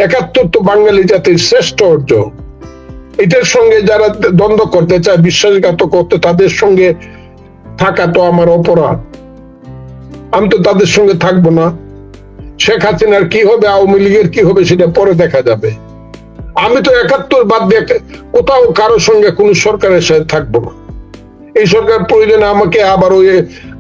একাত্তর তো বাঙালি জাতির শ্রেষ্ঠ অর্জন। এটার সঙ্গে যারা দ্বন্দ্ব করতে চায়, বিশ্বাসঘাতক করতে, তাদের সঙ্গে থাকা তো আমার অপরাধ। আমি তো তাদের সঙ্গে থাকবো না। শেখ হাসিনার কি হবে, আওয়ামী লীগের কি হবে, সেটা পরে দেখা যাবে। আমি তো 71 বাদ দিয়ে কোথাও কারোর সঙ্গে কোন সরকারের সাথে থাকবো না। এই সরকার প্রয়োজনে আমাকে আবার ওই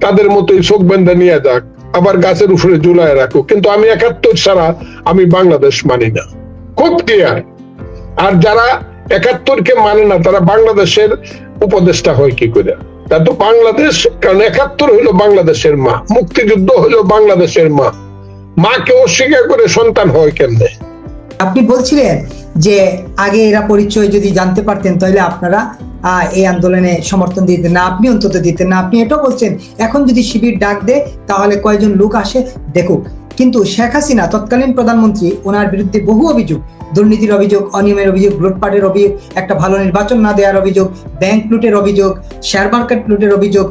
তাদের মতোই চোখ বেঁধে নিয়ে যাক, আবার গাছের উপরে ঝুলায় রাখুক, কিন্তু আমি 71 ছাড়া আমি বাংলাদেশ মানি না। খুব ক্লিয়ার। আর যারা 71-কে মানে না, তারা বাংলাদেশের উপদেষ্টা হয় কি করে? তা তো বাংলাদেশ, কারণ 71 হইলো বাংলাদেশের মা, মুক্তিযুদ্ধ হইলো বাংলাদেশের মা। মাকে অস্বীকার করে সন্তান হয় কেমনে? আপনি বলছিলেন যে আগে এরা পরিচয় যদি জানতে পারতেন তাহলে আপনারা এই আন্দোলনে সমর্থন দিতেন না, আপনি অন্তত দিতেন না। আপনি এটাও বলছেন এখন যদি শিবির ডাক দেয় তাহলে কয়েকজন লোক আসে দেখুক। কিন্তু শেখ হাসিনা তৎকালীন প্রধানমন্ত্রী, ওনার বিরুদ্ধে বহু অভিযোগ, দুর্নীতির অভিযোগ, অনিয়মের অভিযোগ, লুটপাটের অভিযোগ, একটা ভালো নির্বাচন না দেওয়ার অভিযোগ, ব্যাংক লুটের অভিযোগ, শেয়ার মার্কেট লুটের অভিযোগ,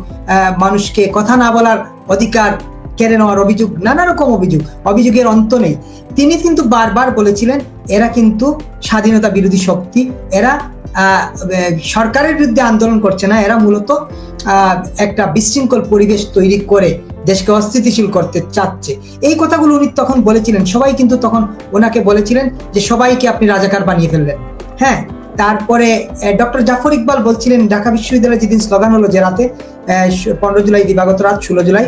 মানুষকে কথা না বলার অধিকার কেড়ে নেওয়ার অভিযোগ, নানা রকম অভিযোগের অন্ত নেই। তিনি কিন্তু বারবার বলেছিলেন এরা কিন্তু স্বাধীনতা বিরোধী শক্তি, এরা সরকারের বিরুদ্ধে আন্দোলন করছে না, এরা মূলত একটা বিশৃঙ্খল পরিবেশ তৈরি করে দেশকে অস্থিতিশীল করতে চাচ্ছে। এই কথাগুলো উনি তখন বলেছিলেন। সবাই কিন্তু তখন ওনাকে বলেছিলেন যে সবাইকে আপনি রাজাকার বানিয়ে ফেললেন। হ্যাঁ, তারপরে ডক্টর জাফর ইকবাল বলছিলেন ঢাকা বিশ্ববিদ্যালয়ে যেদিন স্লোগান হলো যে রাতে 15 জুলাই দিবাগত রাত 16 জুলাই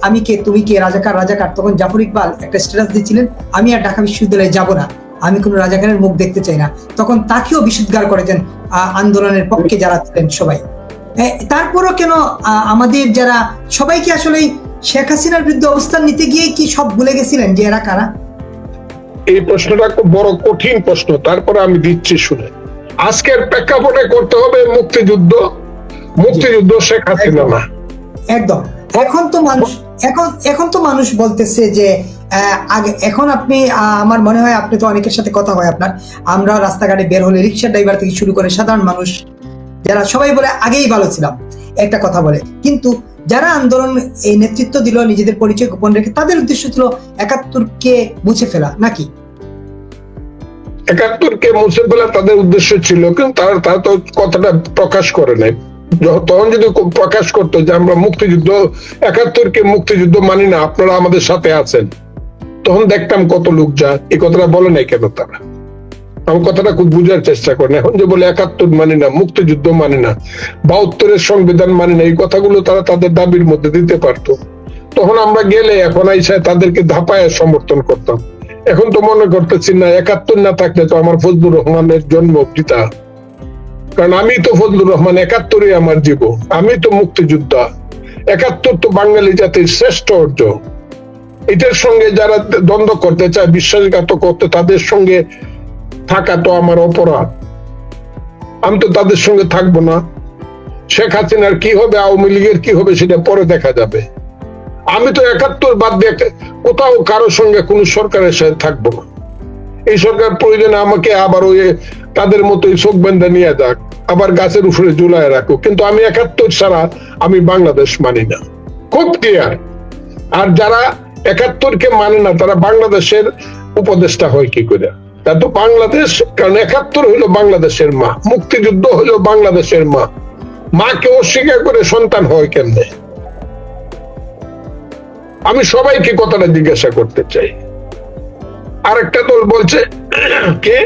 আমি কে তুমি কে রাজাকার রাজাকার, তখন জাফর ইকবাল একটা স্ট্যাটাস দিয়েছিলেন আমি আর ঢাকা বিশ্ববিদ্যালয়ে যাব না, আমি কোনো রাজাকারের মুখ দেখতে চাই না। তখন তাকেও বিশুদ্ধার করেছেন আন্দোলনের পক্ষে যারা ছিলেন সবাই। তারপরও কেন আমাদের যারা সবাইকে আসলে শেখ হাসিনার বিরুদ্ধে অবস্থান নিতে গিয়ে কি সব ভুলে গেছিলেন যে এরা কারা? এই প্রশ্নটা খুব বড় কঠিন প্রশ্ন, তারপরে আমি দিচ্ছি শুনে। আজকের প্রেক্ষাপটে করতে হবে মুক্তিযুদ্ধ, মুক্তিযুদ্ধ শেখ হাসিনা না। একদম। এখন তো মানুষ বলতেছে যে এখন আপনি আমার মনে হয় আপনি তো অনেকের সাথে কথা হয় আপনার, আমরা রাস্তাঘাটে বের হলে রিক্সা ড্রাইভার থেকে শুরু করে সাধারণ মানুষ যারা সবাই বলে আগেই ভালো ছিলাম একটা কথা বলে, কিন্তু যারা আন্দোলন এই নেতৃত্ব দিল নিজেদের পরিচয় গোপন রেখে, তাদের উদ্দেশ্য ছিল 71-কে মুছে ফেলা নাকি? 71-কে মুছে ফেলা তাদের উদ্দেশ্য ছিল, কিন্তু তারা তো কথাটা প্রকাশ করে নাই। তখন যদি প্রকাশ করতো যে আমরা মুক্তিযুদ্ধ 71-কে মুক্তিযুদ্ধ মানি না, আপনারা আমাদের সাথে আছেন, তখন দেখতাম কত লোক যায়। এই কথাটা বলে নাই কেন তারা? আমি কথাটা খুব বুঝার চেষ্টা করেন। এখন যে বলে 71 মানি না, মুক্তিযুদ্ধ মানি না, 72-এর সংবিধান মানি না, এই কথাগুলো তারা তাদের দাবির মধ্যে দিতে পারতো। তখন আমরা গেলে এখন আইসায় তাদেরকে ধাপায় সমর্থন করতাম। এখন তো মনে করতেছি না, 71 না থাকলে তো আমার ফজলুর রহমানের জন্ম পিতা, কারণ আমি তো ফজলুর রহমান, 71-ই আমার জীবন, আমি তো মুক্তিযোদ্ধা। 71 তো বাঙালি জাতির শ্রেষ্ঠ অর্জন। এটার সঙ্গে যারা দ্বন্দ্ব করতে চায়, বিশ্বাসঘাতক করতে, তাদের সঙ্গে থাকা তো আমার অপরাধ। আমি তো তাদের সঙ্গে থাকবো না। শেখ হাসিনার কি হবে, আওয়ামী লীগের কি হবে, সেটা পরে দেখা যাবে। আমি তো 71 বাদ দিয়ে কোথাও কারোর সঙ্গে কোন সরকারের সাথে থাকবো না। এই সরকার প্রয়োজনে আমাকে আবার ওই তাদের মতোই চোখ বেঁধে নিয়ে যাক, আবার গাছের উপরে ঝুলায় রাখুক, কিন্তু আমি 71 ছাড়া আমি বাংলাদেশ মানি না। খুব ক্লিয়ার। আর যারা 71-কে মানে না, তারা বাংলাদেশের উপদেষ্টা হয় কি করে? তা তো বাংলাদেশ, কারণ 71 হইলো বাংলাদেশের মা, মুক্তিযুদ্ধ হইলো বাংলাদেশের মা। মাকে অস্বীকার করে সন্তান হয় কেমনে? আমি সবাইকে কথাটা জিজ্ঞাসা করতে চাই। আরেকটা দল বলছে কে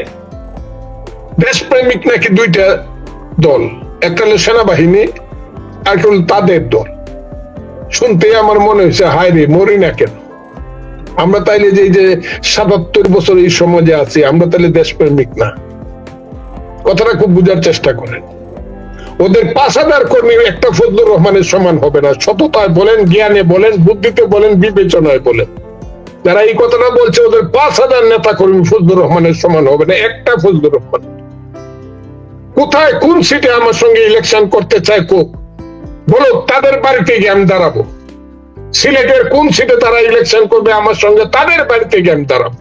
দেশপ্রেমিক নাকি দুইটা দল, একটা হলো সেনাবাহিনী আর একটা হলো তাদের দল। শুনতে আমার মনে হয়েছে হায় রে, মরি না কেন আমরা? তাইলে যে 77 বছর এই সমাজে আছি, আমরা তাহলে দেশপ্রেমিক না? কথাটা খুব বুঝার চেষ্টা করেন। ওদের 5000 কর্মী একটা ফজলুর রহমানের সমান হবে না। সততায় বলেন, জ্ঞানে বলেন, বুদ্ধিতে বলেন, বিবেচনায় বলেন। যারা এই কথাটা বলছে ওদের 5000 নেতা কর্মী ফজলুর রহমানের সমান হবে না। একটা ফজলুর রহমান কোথায় কোন সিটে আমার সঙ্গে ইলেকশন করতে চায় কোক বলো, তাদের বাড়িতে গিয়ে আমি দাঁড়াবো। সিলেটের কোন সিটে তারা ইলেকশন করবে আমার সঙ্গে, তাদের বাড়িতে গিয়ে আমি দাঁড়াবো।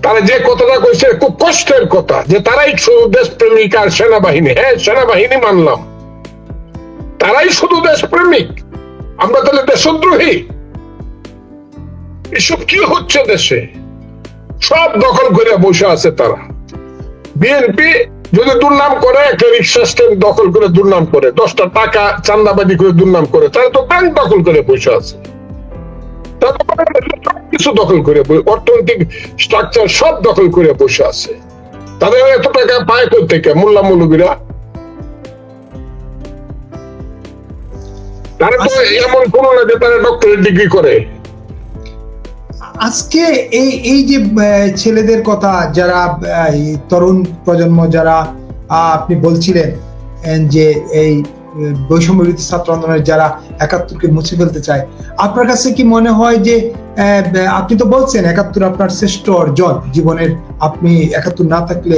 তারা যে কথাটা কইছে খুব কষ্টের কথা, যে তারাই শুধু দেশপ্রেমিক আর সেনাবাহিনী। হ্যাঁ, সেনাবাহিনী মানলাম, তারাই শুধু দেশপ্রেমিক, আমরা তাহলে দেশদ্রোহী? এসব কি হচ্ছে দেশে? সব দখল করে বসে আছে তারা। বিএনপি যদি দুর্নাম করে, একটা রিক্সা স্ট্যান্ড দখল করে দুর্নাম করে, 10টা টাকা চান্দাবাজি করে দুর্নাম করে, তারা তো ব্যাংক দখল করে বসে আছে, কিছু দখল করে, অর্থনৈতিক স্ট্রাকচার সব দখল করে বসে আছে। তাদের এত টাকা পায় কোথেকে? মোল্লা মৌলবীরা। তারা তো এমন কোনো না যে তারা ডক্টরেট ডিগ্রি করে। আজকে এই যে ছেলেদের কথা, যারা এই তরুণ প্রজন্ম, যারা আপনি বলছিলেন যে এই বৈষম্য বিরোধী ছাত্র আন্দোলনের যারা ৭১কে মুছে ফেলতে চায়, আপনার কাছে কি মনে হয় যে আপনি তো বলছেন ৭১ আপনার শ্রেষ্ঠ অর্জন জীবনের, আপনি ৭১ না থাকলে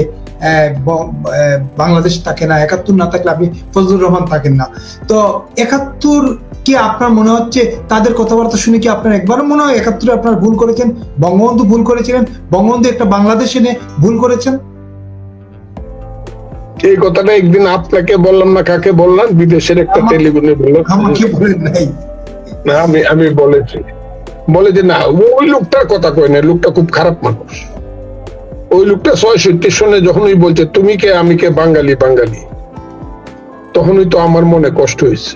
বাংলাদেশ থাকে না, ৭১ না থাকলে আপনি ফজলুর রহমান থাকেন না, তো ৭১ কি আপনার মনে হচ্ছে, তাদের কথাবার্তা শুনে কি আপনার একবারও মনে হয় ৭১ আপনার ভুল করেছেন, বঙ্গবন্ধু ভুল করেছিলেন, বঙ্গবন্ধু একটা বাংলাদেশ এনে ভুল করেছেন? এই কথাটা একদিন আপনাকে বললাম না, কাকে বললাম, বিদেশের একটা টেলিভিশনে বললাম, আমাকে বলেন নাই। না আমি বলেছি, বলে যে না ওই লোকটার কথা কয় না, লোকটা খুব খারাপ মানুষ। ওই লোকটা ৬৬ সনে যখনই বলছে তুমি কে আমি কে বাঙালি বাঙালি, তখনই তো আমার মনে কষ্ট হয়েছে।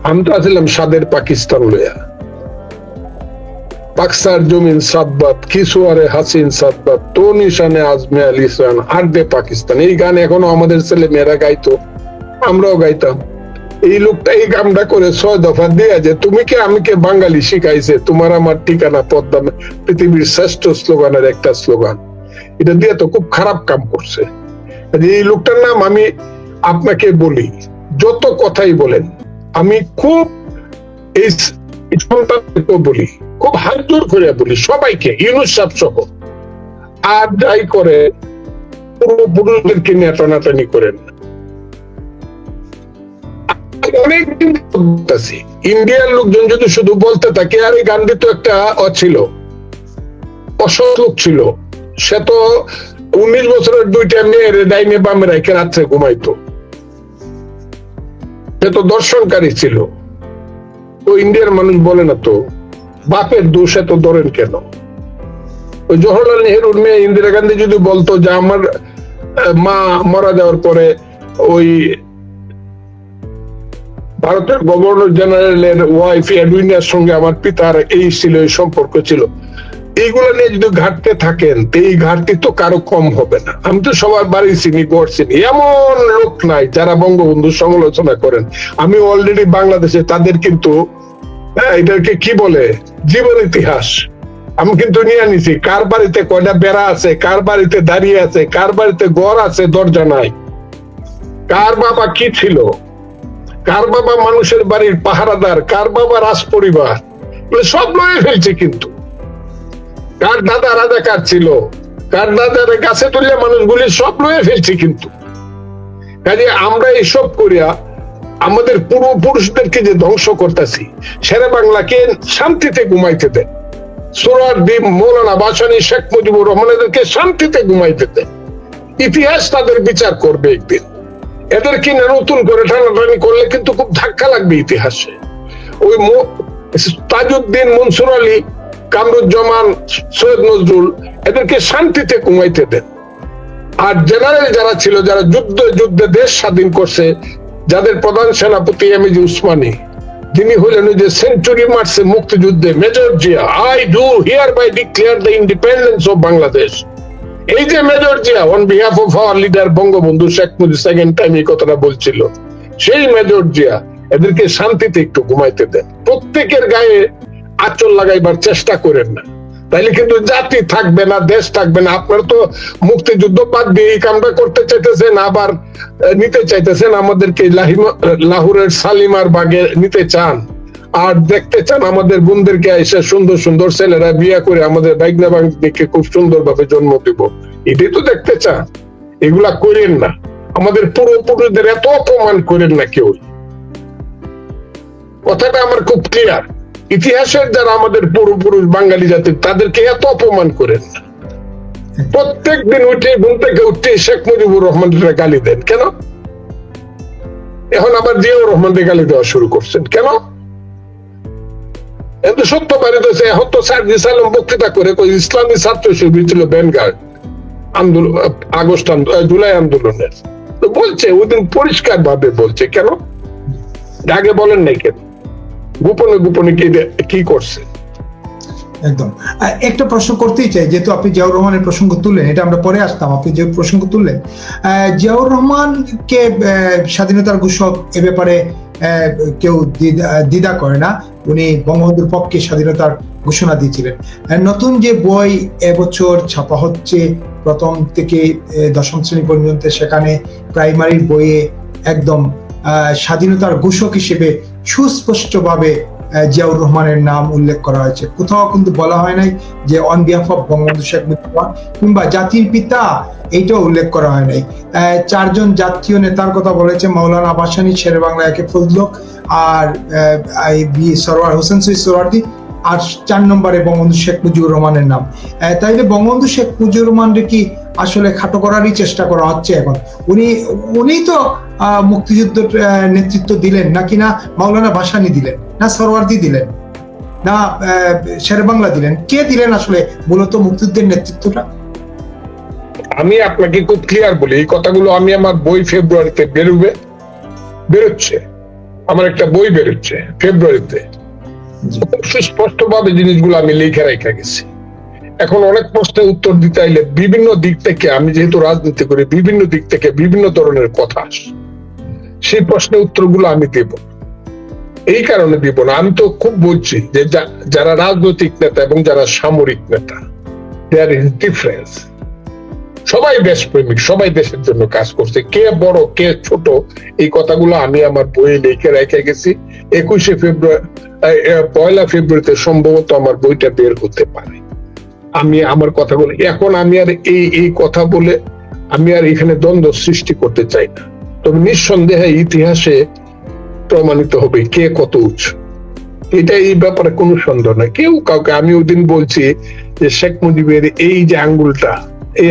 আমি তো আছিলাম স্বাদের পাকিস্তান লইয়া, পাকসার জমিন সাতবাত কিশোয়ারে হাসিন সাতবাত তো নিশানে আজমে আল ইসরান আর দে পাকিস্তান, এই গান এখনো আমাদের ছেলে মেয়েরা গাইতো, আমরাও গাইতাম। এই লোকটা এই কামটা করে ৬ দফা দিয়ে যে তুমি কে আমি কে বাঙালি শিখাইছে, তোমার আমার ঠিকানা পদ্মা, পৃথিবীর শ্রেষ্ঠ স্লোগানের একটা স্লোগান, এটা দিয়ে তো খুব খারাপ কাম করছে। এই লোকটার নাম আমি আপনাকে বলি, যত কথাই বলেন আমি খুব এই সন্তানকে বলি, খুব হাত জোর করে বলি সবাইকে, ইউনুস সাহেব সহ, আর যাই করে পূর্বপুরুষদেরকে নিয়ে টানাটানি করেন। অনেকদিন বলতেছি, ইন্ডিয়ার লোকজন যদি শুধু বলতে থাকে, আর এই গান্ধী তো একটা ছিল, অসৎ লোক ছিল, সে তো 19 বছরের 2টা মেয়ের ডাইনে বামে রেখে রাত্রে ঘুমাইতো, সে তো দর্শনকারী ছিল। তো ইন্ডিয়ার মানুষ বলে না তো বাপের দোষ এত ধরেন কেন? ওই জওহরলাল নেহরুর মেয়ে ইন্দিরা গান্ধী যদি বলতো যে আমার মা মারা যাওয়ার পরে ওই ভারতের গভর্নর জেনারেলের ওয়াইফ এডউইনার সঙ্গে আমার পিতার এই ছিল, এই সম্পর্ক ছিল, এইগুলো নিয়ে যদি ঘাটতে থাকেন, এই ঘাটতি তো কারো কম হবে না। আমি তো সবার বাড়ি চিনি, গড় চিনি, এমন লোক নাই যারা বঙ্গবন্ধু সমালোচনা করেন। আমি অলরেডি বাংলাদেশে তাদের কিন্তু এটাকে কি বলে জীবন ইতিহাস আমি কিন্তু নিয়ে নিছি, কার বাড়িতে কয়টা বেড়া আছে, কার বাড়িতে দাঁড়িয়ে আছে, কার বাড়িতে ঘর আছে দরজা নাই, কার বাবা কি ছিল, কার বাবা মানুষের বাড়ির পাহারাদার, কার বাবা রাজ পরিবার, সব লয়ে ফেলছে। কিন্তু কার দাদা রাজাকার ছিল, কার দাদার গাছে তুলে মানুষগুলি সব লয়ে ফেলছে। কিন্তু কাজে আমরা এইসব করিয়া আমাদের পূর্বপুরুষদেরকে যে ধ্বংস করতেছি, শেরে বাংলাকে শান্তিতে ঘুমাইতে দেন, সোহরাওয়ার্দী, মৌলানা ভাসানী, শেখ মুজিবুর রহমান এদেরকে শান্তিতে ঘুমাইতে দেন। ইতিহাস তাদের বিচার করবে একদিন। এদেরকে নতুন করে টানাটানি করলে কিন্তু খুব ধাক্কা লাগবে ইতিহাসে। ওই তাজউদ্দিন, মনসুর আলী, কামরুজ্জামান, সৈয়দ নজরুল এদেরকে শান্তিতে ঘুমাইতে দেন। আর জেনারেল যারা ছিল, যারা যুদ্ধে দেশ স্বাধীন করছে, যাদের প্রধান সেনাপতি এমএজি উসমানী, যিনি হলেন ওই যে সেঞ্চুরি মারছে মুক্তিযুদ্ধে, major Zia, I do hereby declare the independence of Bangladesh. এই যে major Zia on behalf of our leader Bangabandhu Sheikh Mujib second time এই কথাটা বলছিল, সেই মেজর জিয়া এদেরকে শান্তিতে একটু ঘুমাইতে দেন। প্রত্যেকের গায়ে আঁচল লাগাইবার চেষ্টা করেন না, তাইলে কিন্তু জাতি থাকবে না, দেশ থাকবে না। আপনারা তো মুক্তিযুদ্ধ বাদ দিয়ে এই কামটা করতে চাইতেছেন, আবার নিতে চাইতেছেন আমাদেরকে লাহোরের শালিমার বাগে নিতে চান, আর দেখতে চান আমাদের বোনদেরকে এসে সুন্দর সুন্দর ছেলেরা বিয়ে করে আমাদের বাইগনা বাগনিকে খুব সুন্দর ভাবে জন্ম দিব, এটাই তো দেখতে চান। এগুলা করেন না, আমাদের পূর্বপুরুষদের এত অপমান করেন না কেউ। কথাটা আমার খুব ক্লিয়ার। ইতিহাসের যারা আমাদের পূর্বপুরুষ বাঙালি জাতির, তাদেরকে এত অপমান করেন না। প্রত্যেক দিন উঠে ঘুম থেকে উঠতে শেখ মুজিবুর রহমানের গালি দেন কেন? এখন আবার জিয়াউর রহমানের গালি দেওয়া শুরু করছেন কেন? কিন্তু সত্য বাইরে তো এখন তো সার্জিস আলম বক্তৃতা করে ইসলামী ছাত্র শিবির ছিল ব্যানগার্ড আন্দোলন, জুলাই আন্দোলনের, তো বলছে ওই দিন পরিষ্কার ভাবে বলছে। কেন আগে বলেন নাই কেন? গোপনে গোপনে কি করছে? একদম। একটা প্রশ্ন করতেই চাই, যেহেতু আপনি জিয়াউর রহমানের প্রসঙ্গ তুললেন, এটা আমরা পরে আসতাম, আপনি যে প্রসঙ্গ তুললেন, জিয়াউর রহমানকে স্বাধীনতার ঘোষক এ ব্যাপারে কেউ দ্বিধা করে না। উনি বঙ্গবন্ধুর পক্ষে স্বাধীনতার ঘোষণা দিয়েছিলেন। নতুন যে বই এবছর ছাপা হচ্ছে প্রথম থেকে দশম শ্রেণী পর্যন্ত, সেখানে প্রাইমারি বইয়ে একদম স্বাধীনতার ঘোষক হিসেবে সুস্পষ্টভাবে জিয়াউর রহমানের নাম উল্লেখ করা হয়েছে। কোথাও কিন্তু বলা হয় নাই যে on behalf of Bangabandhu Sheikh Mujibur কিংবা জাতির পিতা, এইটাও উল্লেখ করা হয় নাই। চারজন জাতীয় নেতার কথা বলেছে, মাওলানা আবাসানী, শেরে বাংলা একে ফজল হক, আর সরওয়ার হোসেন সৈয়দ সোহরাওয়ার্দী, আর 4 নম্বরে বঙ্গবন্ধু শেখ মুজিবুর রহমানের নাম। তাইলে বঙ্গবন্ধু শেখ মুজিবুর রহমানকে কি আসলে খাটো করারই চেষ্টা করা হচ্ছে এখন? উনি তো মুক্তিযুদ্ধ নেতৃত্ব দিলেন নাকি না মাওলানা ভাসানী দিলেন, না সরওয়ার্দী দিলেন, না শেরে বাংলা দিলেন? কে দিলেন আসলে মূলত মুক্তিযুদ্ধের নেতৃত্বটা? আমি আপনাকে খুব ক্লিয়ার বলি, এই কথাগুলো আমি আমার বই ফেব্রুয়ারিতে বেরোচ্ছে, আমার একটা বই বেরোচ্ছে ফেব্রুয়ারিতে, সুস্পষ্ট ভাবে জিনিসগুলো আমি লিখে রেখে গেছি। এখন অনেক প্রশ্নের উত্তর দিতে আইলে বিভিন্ন দিক থেকে, আমি যেহেতু রাজনীতি করি, বিভিন্ন দিক থেকে বিভিন্ন ধরনের কথা আসে, সেই প্রশ্নের উত্তরগুলো আমি দেব। এই কারণে দিব না, আমি তো খুব বলছি যে যারা রাজনৈতিক নেতা এবং যারা সামরিক নেতা, দেয়ার ইজ ডিফারেন্স। সবাই দেশপ্রেমিক, সবাই দেশের জন্য কাজ করছে, কে বড় কে ছোট এই কথাগুলো আমি আমার বইয়ে লিখে রেখে গেছি। 21শে ফেব্রুয়ারি, 1 ফেব্রুয়ারিতে সম্ভবত আমার বইটা বের হতে পারে। আমি আমার কথাগুলো এখন আমি আর এই কথা বলে আমি আর এখানে দ্বন্দ্ব সৃষ্টি করতে চাই না। তবে নিঃসন্দেহে ইতিহাসে প্রমাণিত হবে কে কত উচ্চ, এটা এই ব্যাপারে কোনো সন্দেহ নাই কেউ কাউকে। আমি ওই দিন বলছি যে শেখ মুজিবের এই যে আঙ্গুলটা, এই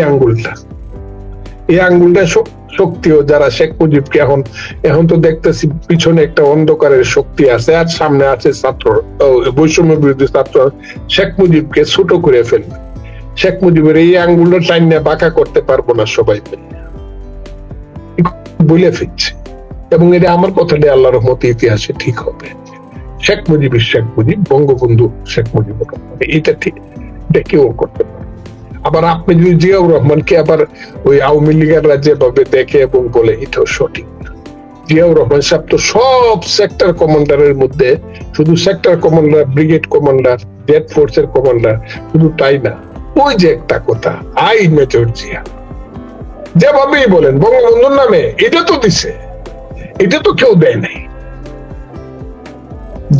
আঙ্গুলটা শক্তিও, যারা শেখ মুজিবকে এখন তো দেখতেছি পিছনে একটা অন্ধকারের শক্তি আছে, আর সামনে আছে ছাত্র, বৈষম্য বিরোধী ছাত্র, শেখ মুজিবকে ছোট করে ফেলবে। শেখ মুজিবের এই আঙ্গুলটা টাইনে বাঁকা করতে পারবো না সবাই বলে ফিরছে, এবং এটা আমার কথাটা আল্লাহর রহমতে ইতিহাসে ঠিক হবে। শেখ মুজিব, বঙ্গবন্ধু শেখ মুজিবুর রহমান, এটা ঠিক, এটা কেউ করতে পারে। আবার আপনি যদি জিয়াউর রহমানকে আবার ওই আওয়ামী লীগেররা যেভাবে দেখে এবং বলে, এটাও সঠিক না। জিয়াউর রহমান সাহেব তো সব সেক্টর কমান্ডারের মধ্যে, শুধু sector commander, brigade commander, Z ফোর্সের কমান্ডার, শুধু তাই না, ওই যে একটা কথা, আই মেজর জিয়া, যেভাবেই বলেন বঙ্গবন্ধুর নামে, এটা তো দিছে, এটা তো কেউ দেয় নাই।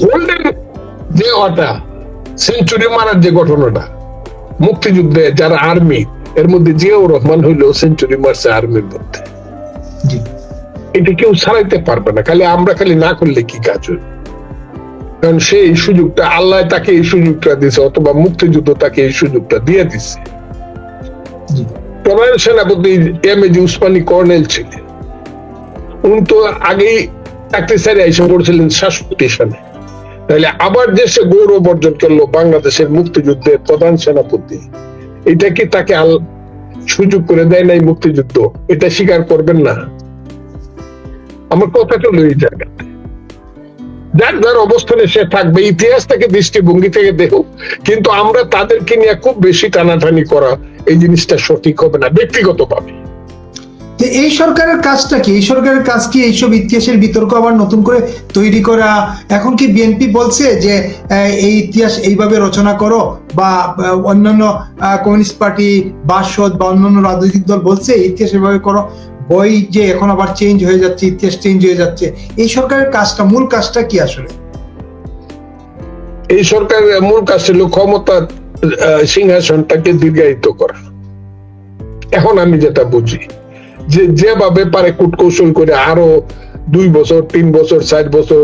গোল্ডেন যে ওটা সেঞ্চুরি মারার যে ঘটনাটা মুক্তিযুদ্ধে, যারা আর্মি, এর মধ্যে জিয়াউর রহমান হইলো সেঞ্চুরি মারছে আর্মির মধ্যে। এটা কেউ ছাড়াইতে পারবে না, খালি না করলে কি কাজ হবে? কারণ সে এই সুযোগটা, আল্লাহ তাকে এই সুযোগটা দিছে, অথবা মুক্তিযুদ্ধ তাকে এই সুযোগটা দিয়ে দিচ্ছে। প্রধান সেনাপতি এমএজি উসমানী কর্নেল ছিলেন, উনি তো আগেই চাকরি ছেড়ে এসে পড়ছিলেন 67 সালে। তাহলে আবার দেশে গৌরব অর্জন করলো বাংলাদেশের মুক্তিযুদ্ধের প্রধান সেনাপতি, এটা কি তাকে সুযোগ করে দেয় নাই মুক্তিযুদ্ধ? এটা স্বীকার করবেন না? আমার কথা চলো এই জায়গাতে, যার অবস্থানে সে থাকবে, ইতিহাস থেকে দৃষ্টিভঙ্গি থেকে দেখো, কিন্তু আমরা তাদেরকে নিয়ে খুব বেশি টানাটানি করা, এই জিনিসটা সঠিক হবে না ব্যক্তিগতভাবে। এই সরকারের কাজটা কি? এই সরকারের কাজ কি এইসব ইতিহাসের বিতর্ক আবার নতুন করে তৈরি করা? এখন কি বিএনপি বলছে যে এই ইতিহাস এইভাবে রচনা করো, বা অন্যান্য কমিউনিস্ট পার্টি, বাসদ বা অন্যান্য রাজনৈতিক দল বলছে ইতিহাস এভাবে করো? বই যে এখন আবার চেঞ্জ হয়ে যাচ্ছে, ইতিহাস চেঞ্জ হয়ে যাচ্ছে, এই সরকারের কাজটা, মূল কাজটা কি আসলে? এই সরকারের মূল কাজ ছিল ক্ষমতার সিংহাসনটাকে দীর্ঘায়িত করা। এখন আমি যেটা বুঝি, যেভাবে পারে কূটকৌশল করে আরো 2 বছর, 3 বছর, 4 বছর